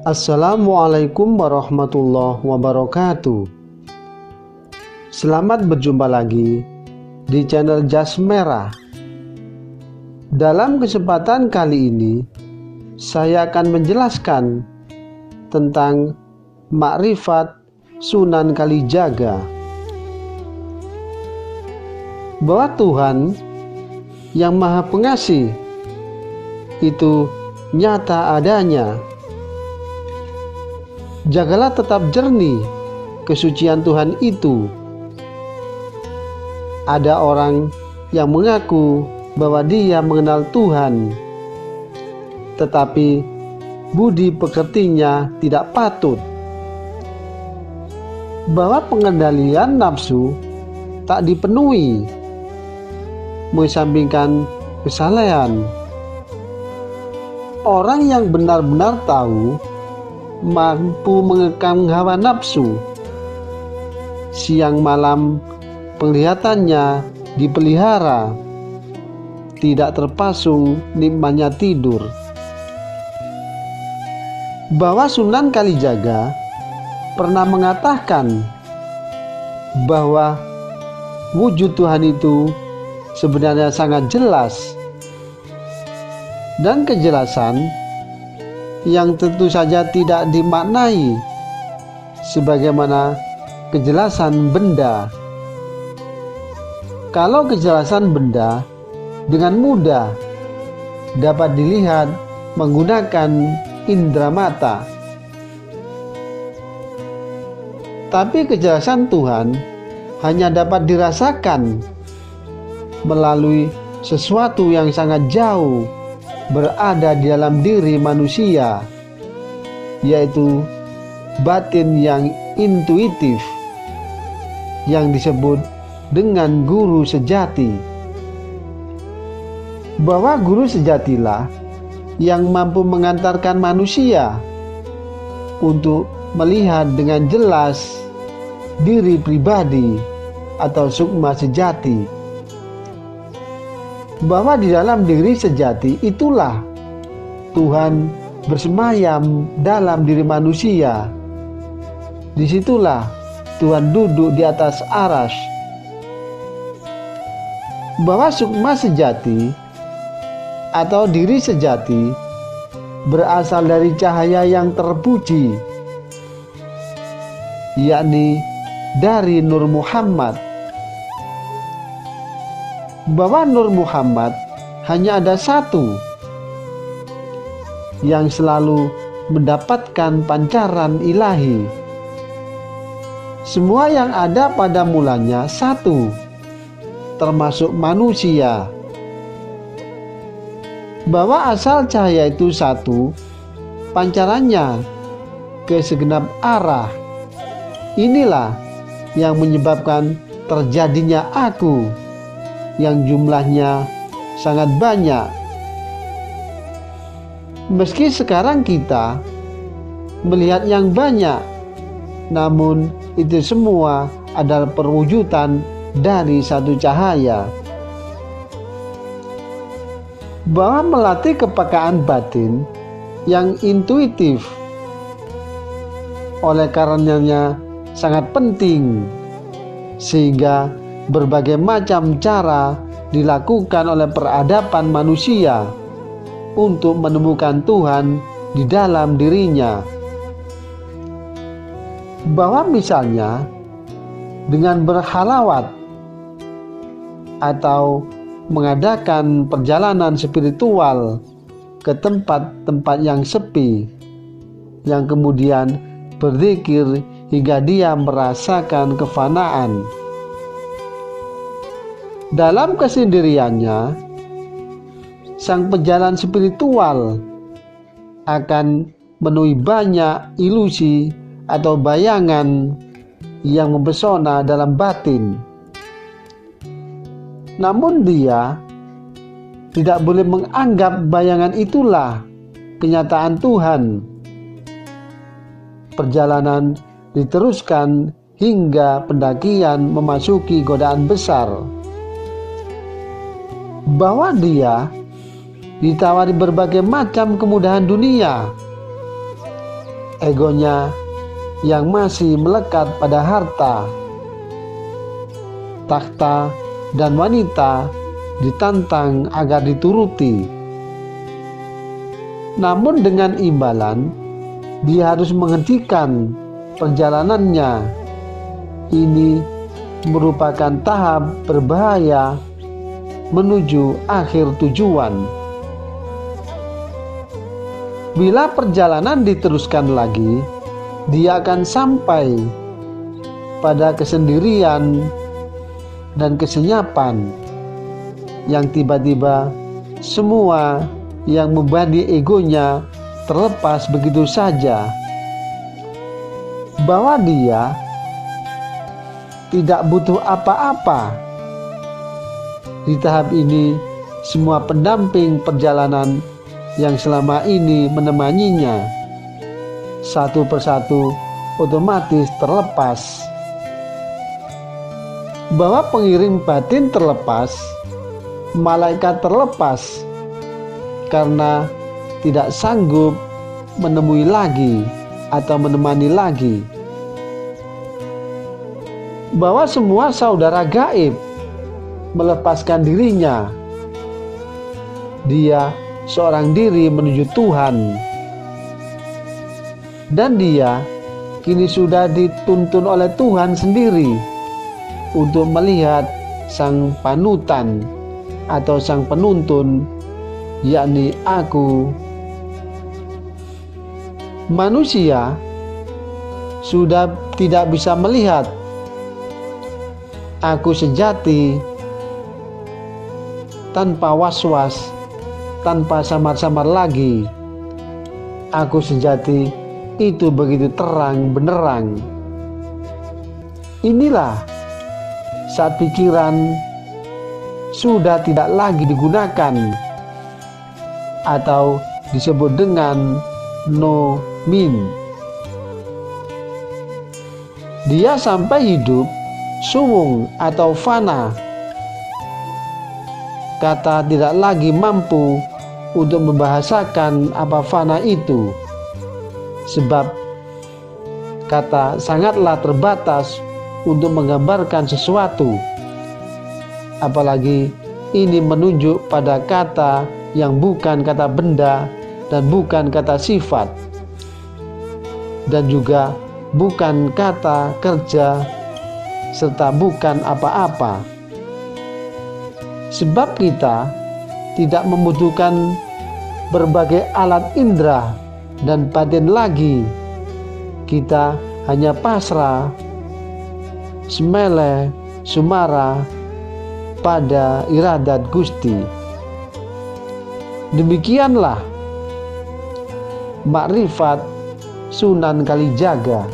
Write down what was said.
Assalamualaikum warahmatullahi wabarakatuh. Selamat berjumpa lagi di channel Jas Merah. Dalam kesempatan kali ini, saya akan menjelaskan tentang makrifat Sunan Kalijaga, bahwa Tuhan yang Maha Pengasih itu nyata adanya. Jagalah tetap jernih kesucian Tuhan itu. Ada orang yang mengaku bahwa dia mengenal Tuhan, tetapi budi pekertinya tidak patut. Bahwa pengendalian nafsu tak dipenuhi, mengesampingkan kesalehan. Orang yang benar-benar tahu mampu mengekang hawa nafsu. Siang malam penglihatannya dipelihara, tidak terpasung nikmatnya tidur. Bahwa Sunan Kalijaga pernah mengatakan bahwa wujud Tuhan itu sebenarnya sangat jelas, dan kejelasan yang tentu saja tidak dimaknai sebagaimana kejelasan benda. Kalau kejelasan benda dengan mudah dapat dilihat menggunakan indera mata, tapi kejelasan Tuhan hanya dapat dirasakan melalui sesuatu yang sangat jauh berada di dalam diri manusia, yaitu batin yang intuitif yang disebut dengan guru sejati. Bahwa guru sejatilah yang mampu mengantarkan manusia untuk melihat dengan jelas diri pribadi atau sukma sejati. Bahwa di dalam diri sejati itulah Tuhan bersemayam dalam diri manusia. Disitulah Tuhan duduk di atas arsy. Bahwa sukma sejati atau diri sejati berasal dari cahaya yang terpuji, yakni dari Nur Muhammad. Bahwa Nur Muhammad hanya ada satu yang selalu mendapatkan pancaran ilahi. Semua yang ada pada mulanya satu, termasuk manusia. Bahwa asal cahaya itu satu, pancarannya ke segenap arah. Inilah yang menyebabkan terjadinya aku yang jumlahnya sangat banyak. Meski sekarang kita melihat yang banyak, namun itu semua adalah perwujudan dari satu cahaya. Bahwa melatih kepekaan batin yang intuitif oleh karenanya sangat penting, sehingga berbagai macam cara dilakukan oleh peradaban manusia untuk menemukan Tuhan di dalam dirinya. Bahwa misalnya dengan berhalawat atau mengadakan perjalanan spiritual ke tempat-tempat yang sepi, yang kemudian berzikir hingga dia merasakan kefanaan. Dalam kesendiriannya, sang pejalan spiritual akan menemui banyak ilusi atau bayangan yang mempesona dalam batin. Namun dia tidak boleh menganggap bayangan itulah kenyataan Tuhan. Perjalanan diteruskan hingga pendakian memasuki godaan besar. Bahwa dia ditawari berbagai macam kemudahan dunia, egonya yang masih melekat pada harta, takhta, dan wanita ditantang agar dituruti. Namun dengan imbalan, dia harus menghentikan perjalanannya. Ini merupakan tahap berbahaya menuju akhir tujuan. Bila perjalanan diteruskan lagi, dia akan sampai pada kesendirian dan kesenyapan yang tiba-tiba semua yang membebani egonya terlepas begitu saja, bahwa dia tidak butuh apa-apa. Di tahap ini, semua pendamping perjalanan yang selama ini menemaninya satu persatu otomatis terlepas. Bahwa pengiring batin terlepas, malaikat terlepas karena tidak sanggup menemui lagi atau menemani lagi. Bahwa semua saudara gaib melepaskan dirinya. Dia seorang diri menuju Tuhan, dan dia kini sudah dituntun oleh Tuhan sendiri untuk melihat sang panutan atau sang penuntun, yakni aku. Manusia sudah tidak bisa melihat aku sejati tanpa was-was, tanpa samar-samar lagi. Aku sejati itu begitu terang benderang. Inilah saat pikiran sudah tidak lagi digunakan atau disebut dengan no min. Dia sampai hidup suwung atau fana. Kata tidak lagi mampu untuk membahasakan apa fana itu, sebab kata sangatlah terbatas untuk menggambarkan sesuatu, apalagi ini menunjuk pada kata yang bukan kata benda dan bukan kata sifat, dan juga bukan kata kerja, serta bukan apa-apa. Sebab kita tidak membutuhkan berbagai alat indera dan batin lagi. Kita hanya pasrah, semele, sumara pada iradat Gusti. Demikianlah makrifat Sunan Kalijaga.